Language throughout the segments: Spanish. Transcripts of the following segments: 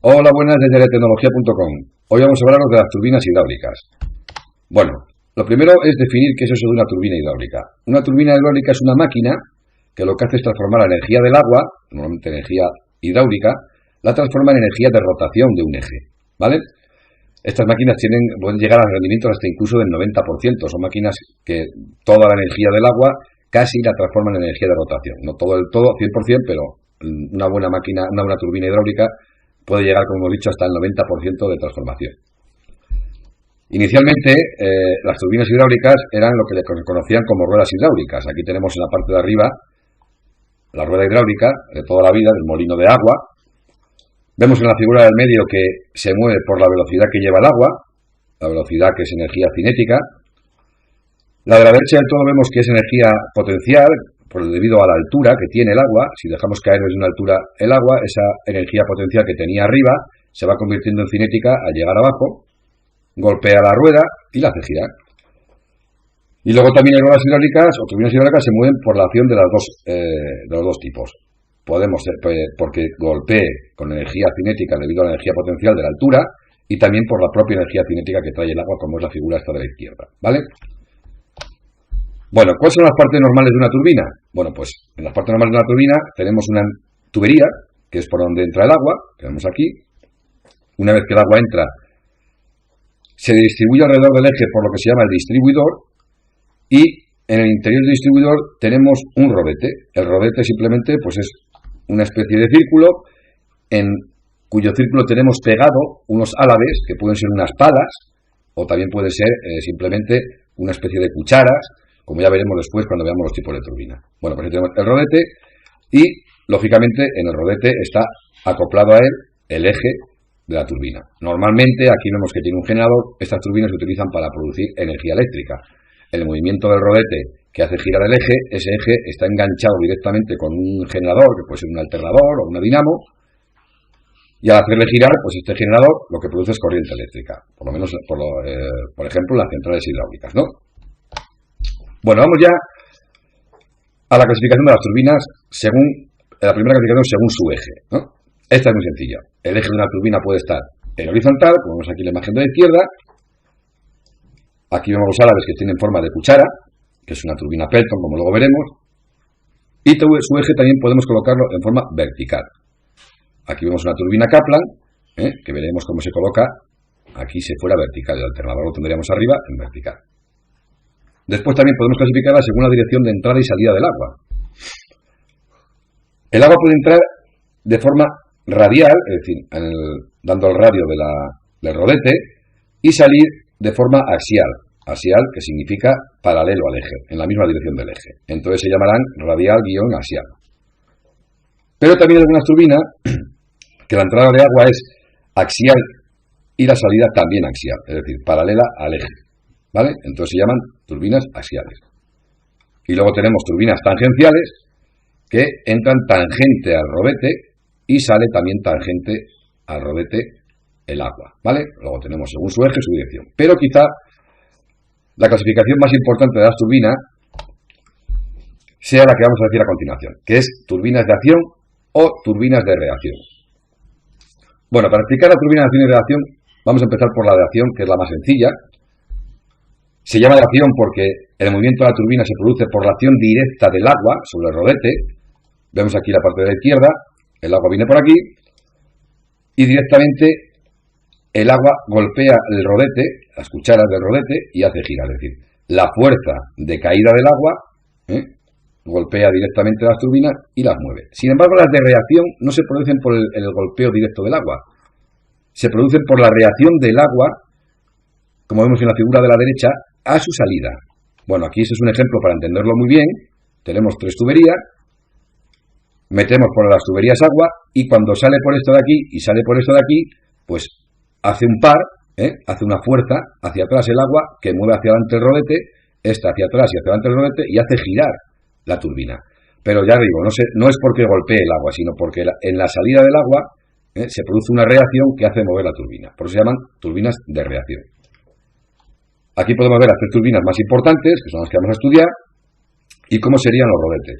Hola, buenas desde eletecnología.com. Hoy vamos a hablaros de las turbinas hidráulicas. Bueno, lo primero es definir qué es eso de una turbina hidráulica. Una turbina hidráulica es una máquina que lo que hace es transformar la energía del agua, normalmente energía hidráulica, la transforma en energía de rotación de un eje, ¿vale? Estas máquinas pueden llegar a rendimientos hasta incluso del 90%. Son máquinas que toda la energía del agua casi la transforman en energía de rotación. No todo del todo, 100%, pero una buena máquina, una turbina hidráulica puede llegar, como hemos dicho, hasta el 90% de transformación. Inicialmente, las turbinas hidráulicas eran lo que le conocían como ruedas hidráulicas. Aquí tenemos en la parte de arriba la rueda hidráulica de toda la vida, del molino de agua. Vemos en la figura del medio que se mueve por la velocidad que lleva el agua, la velocidad que es energía cinética. La de la derecha del todo vemos que es energía potencial, debido a la altura que tiene el agua. Si dejamos caer desde una altura el agua, esa energía potencial que tenía arriba se va convirtiendo en cinética al llegar abajo, golpea la rueda y la hace girar. Y luego también hay ruedas hidráulicas o turbinas hidráulicas se mueven por la acción de los dos tipos. Podemos porque golpee con energía cinética debido a la energía potencial de la altura y también por la propia energía cinética que trae el agua, como es la figura esta de la izquierda, ¿vale? Bueno, ¿cuáles son las partes normales de una turbina? Bueno, pues en las partes normales de una turbina tenemos una tubería, que es por donde entra el agua, que vemos aquí. Una vez que el agua entra, se distribuye alrededor del eje por lo que se llama el distribuidor, y en el interior del distribuidor tenemos un rodete. El rodete simplemente pues es una especie de círculo, en cuyo círculo tenemos pegado unos álabes, que pueden ser unas palas, o también puede ser simplemente una especie de cucharas, como ya veremos después cuando veamos los tipos de turbina. Bueno, pues aquí tenemos el rodete y, lógicamente, en el rodete está acoplado a él el eje de la turbina. Normalmente, aquí vemos que tiene un generador. Estas turbinas se utilizan para producir energía eléctrica. El movimiento del rodete que hace girar el eje, ese eje está enganchado directamente con un generador, que puede ser un alternador o una dinamo, y al hacerle girar, pues este generador lo que produce es corriente eléctrica, por lo menos, por ejemplo, en las centrales hidráulicas, ¿no? Bueno, vamos ya a la clasificación de las turbinas según la primera clasificación según su eje, ¿no? Esta es muy sencilla. El eje de una turbina puede estar en horizontal, como vemos aquí en la imagen de la izquierda. Aquí vemos los álabes que tienen forma de cuchara, que es una turbina Pelton, como luego veremos. Y su eje también podemos colocarlo en forma vertical. Aquí vemos una turbina Kaplan, que veremos cómo se coloca aquí si fuera vertical. El alternador lo tendríamos arriba en vertical. Después también podemos clasificarla según la dirección de entrada y salida del agua. El agua puede entrar de forma radial, es decir, dando el radio del rodete, y salir de forma axial. Axial, que significa paralelo al eje, en la misma dirección del eje. Entonces se llamarán radial-axial. Pero también hay algunas turbinas que la entrada de agua es axial y la salida también axial, es decir, paralela al eje, ¿vale? Entonces se llaman turbinas axiales. Y luego tenemos turbinas tangenciales que entran tangente al rodete y sale también tangente al rodete el agua, ¿vale? Luego tenemos según su eje su dirección. Pero quizá la clasificación más importante de las turbinas sea la que vamos a decir a continuación, que es turbinas de acción o turbinas de reacción. Bueno, para explicar la turbina de acción y reacción, vamos a empezar por la de acción, que es la más sencilla. Se llama de acción porque el movimiento de la turbina se produce por la acción directa del agua sobre el rodete. Vemos aquí la parte de la izquierda, el agua viene por aquí y directamente el agua golpea el rodete, las cucharas del rodete, y hace girar. Es decir, la fuerza de caída del agua golpea directamente las turbinas y las mueve. Sin embargo, las de reacción no se producen por el golpeo directo del agua. Se producen por la reacción del agua, como vemos en la figura de la derecha, a su salida. Bueno, aquí ese es un ejemplo para entenderlo muy bien. Tenemos tres tuberías, metemos por las tuberías agua y cuando sale por esto de aquí y sale por esto de aquí, pues hace un par, hace una fuerza hacia atrás el agua que mueve hacia adelante el rodete, esta hacia atrás y hacia adelante el rodete y hace girar la turbina. Pero ya digo, no es porque golpee el agua, sino porque en la salida del agua se produce una reacción que hace mover la turbina. Por eso se llaman turbinas de reacción. Aquí podemos ver las tres turbinas más importantes, que son las que vamos a estudiar, y cómo serían los rodetes.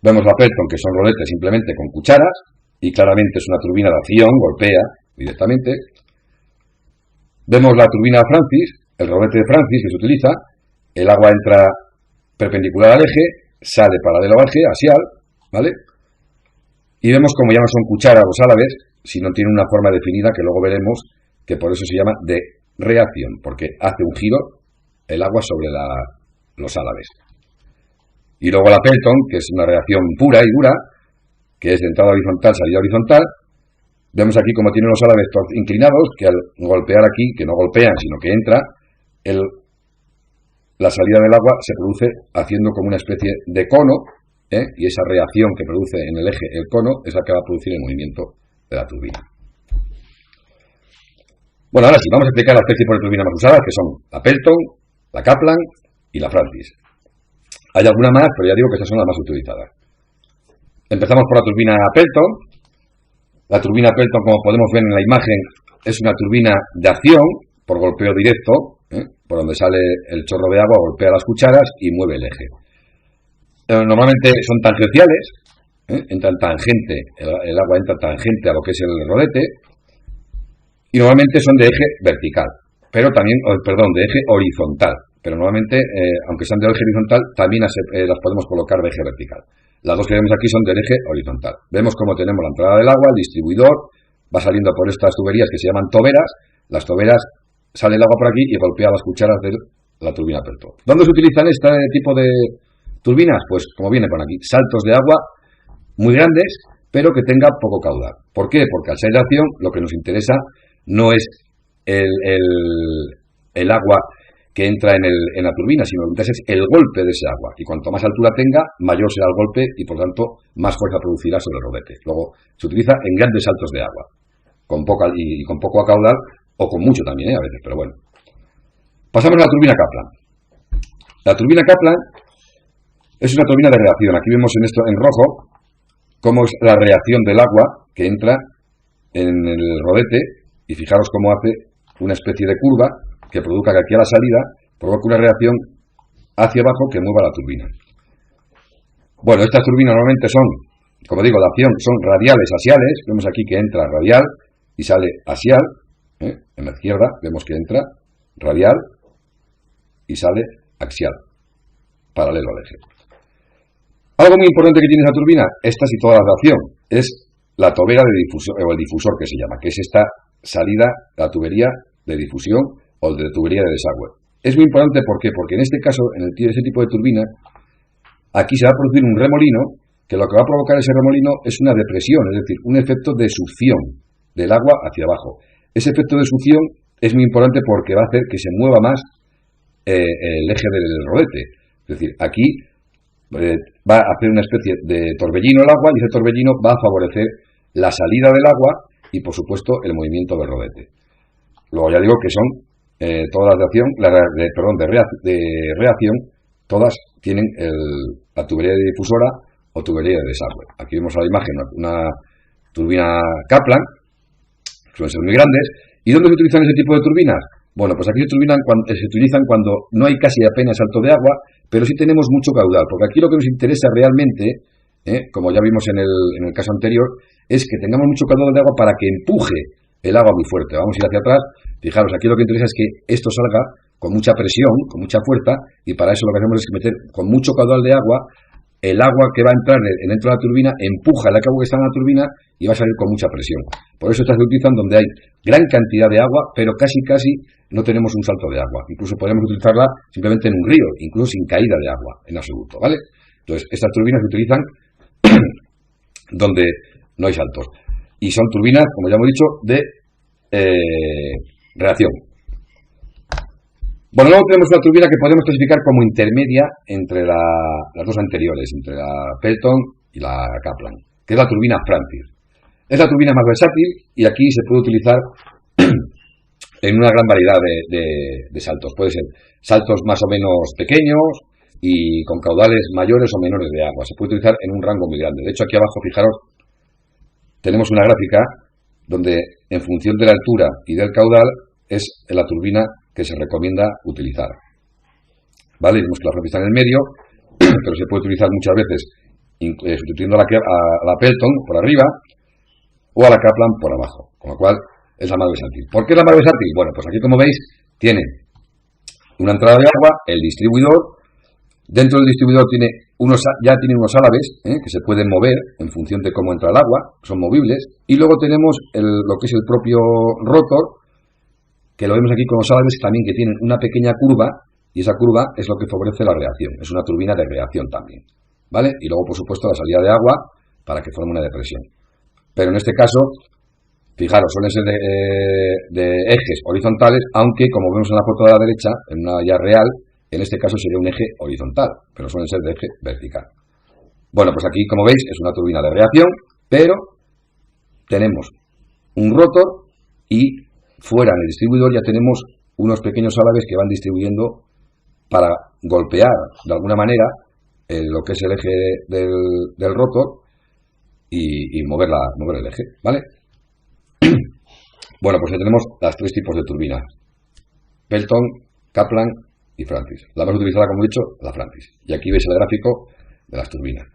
Vemos la Pelton, que son rodetes simplemente con cucharas, y claramente es una turbina de acción, golpea directamente. Vemos la turbina Francis, el rodete de Francis que se utiliza, el agua entra perpendicular al eje, sale paralelo al eje, axial, ¿vale? Y vemos como ya no son cucharas los álabes, sino tienen una forma definida que luego veremos, que por eso se llama de reacción, porque hace un giro el agua sobre los álabes. Y luego la Pelton, que es una reacción pura y dura, que es de entrada horizontal, salida horizontal. Vemos aquí como tienen los álabes inclinados, que al golpear aquí, que no golpean, sino que entra, la salida del agua se produce haciendo como una especie de cono, y esa reacción que produce en el eje el cono es la que va a producir el movimiento de la turbina. Bueno, ahora sí, vamos a explicar las tres tipos de turbinas más usadas, que son la Pelton, la Kaplan y la Francis. Hay alguna más, pero ya digo que estas son las más utilizadas. Empezamos por la turbina Pelton. La turbina Pelton, como podemos ver en la imagen, es una turbina de acción por golpeo directo, por donde sale el chorro de agua, golpea las cucharas y mueve el eje. Normalmente son tangenciales, entran tangente, el agua entra tangente a lo que es el rodete, y normalmente son de eje vertical, pero también, de eje horizontal, pero normalmente, aunque sean de eje horizontal, también las podemos colocar de eje vertical. Las dos que vemos aquí son del eje horizontal. Vemos cómo tenemos la entrada del agua, el distribuidor, va saliendo por estas tuberías que se llaman toberas, las toberas, sale el agua por aquí y golpea las cucharas de la turbina Pelton. ¿Dónde se utilizan este tipo de turbinas? Pues como viene por aquí, saltos de agua muy grandes, pero que tenga poco caudal. ¿Por qué? Porque al ser de acción, lo que nos interesa no es el agua que entra en la turbina, sino lo que interesa es el golpe de ese agua. Y cuanto más altura tenga, mayor será el golpe y, por tanto, más fuerza producirá sobre el rodete. Luego, se utiliza en grandes saltos de agua, con poco caudal, o con mucho también, a veces, pero bueno. Pasamos a la turbina Kaplan. La turbina Kaplan es una turbina de reacción. Aquí vemos en esto en rojo cómo es la reacción del agua que entra en el rodete, y fijaros cómo hace una especie de curva que produzca que aquí a la salida provoque una reacción hacia abajo que mueva la turbina. Bueno, estas turbinas normalmente son, como digo, de acción, son radiales, axiales. Vemos aquí que entra radial y sale axial. En la izquierda vemos que entra radial y sale axial, paralelo al eje. Algo muy importante que tiene esa turbina, estas y todas las de acción, es la tobera de difusión, o el difusor que se llama, que es esta salida, la tubería de difusión o de tubería de desagüe. Es muy importante, ¿por qué? Porque en este caso, en ese tipo de turbina, aquí se va a producir un remolino, que lo que va a provocar ese remolino es una depresión, es decir, un efecto de succión del agua hacia abajo. Ese efecto de succión es muy importante porque va a hacer que se mueva más el eje del rodete. Es decir, aquí va a hacer una especie de torbellino el agua, y ese torbellino va a favorecer la salida del agua y, por supuesto, el movimiento del rodete. Luego ya digo que son todas las de acción, de reacción, todas tienen la tubería de difusora o tubería de desagüe. Aquí vemos a la imagen una turbina Kaplan, suelen ser muy grandes. ¿Y dónde se utilizan ese tipo de turbinas? Bueno, pues aquí se utilizan cuando no hay casi apenas salto de agua, pero sí tenemos mucho caudal, porque aquí lo que nos interesa realmente, como ya vimos en el caso anterior, es que tengamos mucho caudal de agua para que empuje el agua muy fuerte. Vamos a ir hacia atrás. Fijaros, aquí lo que interesa es que esto salga con mucha presión, con mucha fuerza, y para eso lo que hacemos es meter con mucho caudal de agua. El agua que va a entrar dentro de la turbina empuja el agua que está en la turbina y va a salir con mucha presión. Por eso estas se utilizan donde hay gran cantidad de agua, pero casi no tenemos un salto de agua. Incluso podemos utilizarla simplemente en un río, incluso sin caída de agua en absoluto, ¿vale? Entonces, estas turbinas se utilizan donde no hay saltos. Y son turbinas, como ya hemos dicho, de reacción. Bueno, luego tenemos una turbina que podemos clasificar como intermedia entre las dos anteriores, entre la Pelton y la Kaplan, que es la turbina Francis. Es la turbina más versátil y aquí se puede utilizar en una gran variedad de saltos. Puede ser saltos más o menos pequeños y con caudales mayores o menores de agua. Se puede utilizar en un rango muy grande. De hecho, aquí abajo, fijaros, tenemos una gráfica donde en función de la altura y del caudal es la turbina que se recomienda utilizar. ¿Vale? Vemos que la Francis está en el medio, pero se puede utilizar muchas veces sustituyendo a la Pelton por arriba, o a la Kaplan por abajo, con lo cual es la más versátil. ¿Por qué es la más versátil? Bueno, pues aquí como veis tiene una entrada de agua, el distribuidor, dentro del distribuidor ya tiene unos álabes que se pueden mover en función de cómo entra el agua, son movibles, y luego tenemos lo que es el propio rotor, que lo vemos aquí con los álabes también que tienen una pequeña curva, y esa curva es lo que favorece la reacción, es una turbina de reacción también, ¿vale? Y luego por supuesto la salida de agua para que forme una depresión. Pero en este caso, fijaros, suelen ser de ejes horizontales, aunque como vemos en la foto de la derecha, en una ya real, en este caso sería un eje horizontal, pero suelen ser de eje vertical. Bueno, pues aquí como veis es una turbina de reacción, pero tenemos un rotor y fuera en el distribuidor ya tenemos unos pequeños álabes que van distribuyendo para golpear de alguna manera lo que es el eje del rotor y mover el eje, ¿vale? Bueno, pues ya tenemos las tres tipos de turbinas: Pelton, Kaplan y Francis. La más utilizada, como he dicho, la Francis. Y aquí veis el gráfico de las turbinas.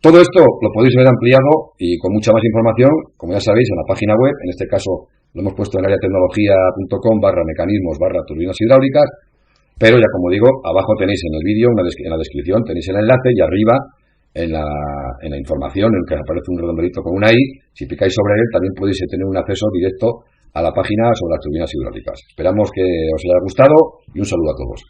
Todo esto lo podéis ver ampliado y con mucha más información, como ya sabéis, en la página web. En este caso lo hemos puesto en areatecnologia.com/mecanismos/turbinas hidráulicas. Pero ya como digo, abajo tenéis en el vídeo, en la descripción, tenéis el enlace y arriba en la información en que aparece un redondelito con una I. Si picáis sobre él también podéis tener un acceso directo a la página sobre las turbinas hidráulicas. Esperamos que os haya gustado y un saludo a todos.